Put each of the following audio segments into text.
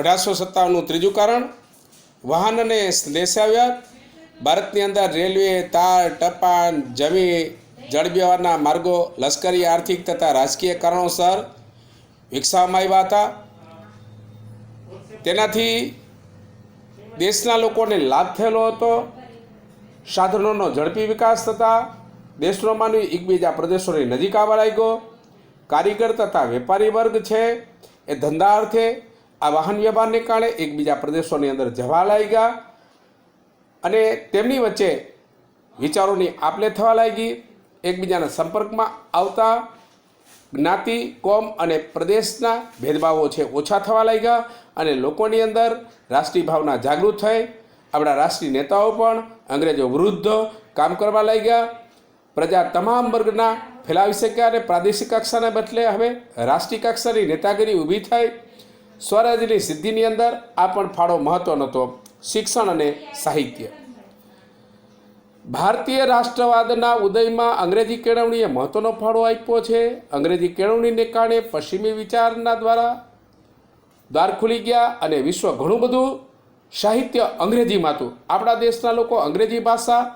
1857નું ત્રીજું કારણ વાહન અને દેશાવ્યાત ભારતની અંદર રેલવે, તાર, ટપાલ, જમીન, જળ વ્યવહારના માર્ગો લશ્કરી, આર્થિક તથા રાજકીય કારણોસર વિકસાવવામાં આવ્યા હતા. તેનાથી દેશના લોકોને લાભ થયેલો હતો. સાધનોનો ઝડપી વિકાસ થતાં દેશનો માનવી એકબીજા પ્રદેશોની નજીક આવવા લાગ્યો. કારીગર તથા વેપારી વર્ગ છે એ ધંધા અર્થે આ વાહન વ્યવહારને કારણે એકબીજા પ્રદેશોની અંદર જવા લાગ્યા અને તેમની વચ્ચે વિચારોની આપ-લે થવા લાગી. એકબીજાના સંપર્કમાં આવતા જ્ઞાતિ, કોમ અને પ્રદેશના ભેદભાવો છે ઓછા થવા લાગ્યા અને લોકોની અંદર રાષ્ટ્રીય ભાવના જાગૃત થઈ. આપણા રાષ્ટ્રીય નેતાઓ પણ અંગ્રેજો વિરુદ્ધ કામ કરવા લાગ્યા. પ્રજા તમામ વર્ગના ફેલાવી શક્યા અને પ્રાદેશિક કક્ષાને બદલે હવે રાષ્ટ્રીય કક્ષાની નેતાગીરી ઊભી થઈ. સ્વરાજ્યની સિદ્ધિની અંદર આ પણ ફાળો મહત્વનો હતો. શિક્ષણ અને સાહિત્ય. ભારતીય રાષ્ટ્રવાદના ઉદયમાં અંગ્રેજી કેળવણીએ મહત્વનો ફાળો આપ્યો છે. અંગ્રેજી કેળવણીને કારણે પશ્ચિમી વિચારના દ્વાર ખુલી ગયા અને વિશ્વ ઘણું બધું સાહિત્ય અંગ્રેજીમાં હતું. આપણા દેશના લોકો અંગ્રેજી ભાષા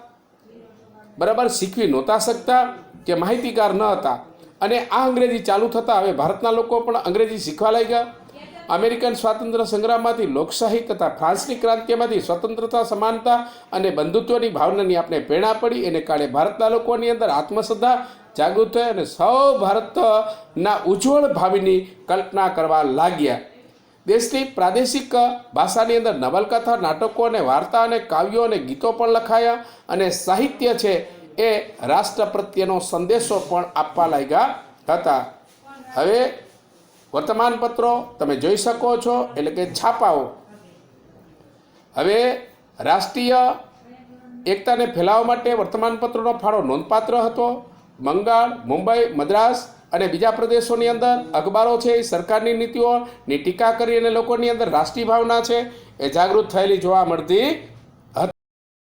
બરાબર શીખવી નહોતા શકતા કે માહિતીગાર ન હતા અને આ અંગ્રેજી ચાલુ થતાં હવે ભારતના લોકો પણ અંગ્રેજી શીખવા લાગ્યા. અમેરિકન સ્વાતંત્ર્ય સંગ્રામમાંથી લોકશાહી તથા ફ્રાન્સની ક્રાંતિમાંથી સ્વતંત્રતા, સમાનતા અને બંધુત્વની ભાવનાની આપણે પ્રેરણા પડી. એને કારણે ભારતના લોકોની અંદર આત્મશ્રદ્ધા જાગૃત થઈ અને સૌ ભારતના ઉજ્જવળ ભાવિની કલ્પના કરવા લાગ્યા. દેશની પ્રાદેશિક ભાષાની અંદર નવલકથા, નાટકો અને વાર્તા અને કાવ્યો અને ગીતો પણ લખાયા અને સાહિત્ય છે એ રાષ્ટ્ર પ્રત્યેનો સંદેશો પણ આપવા લાગ્યા હતા. હવે વર્તમાનપત્રો તમે જોઈ શકો છો, એટલે કે છાપાઓ. હવે રાષ્ટ્રીય એકતાને ફેલાવવા માટે વર્તમાનપત્રોનો ફાળો નોંધપાત્ર હતો. બંગાળ, મુંબઈ, મદ્રાસ અને બીજા પ્રદેશોની અંદર અખબારો છે એ સરકારની નીતિઓની ટીકા કરી અને લોકોની અંદર રાષ્ટ્રીય ભાવના છે એ જાગૃત થયેલી જોવા મળતી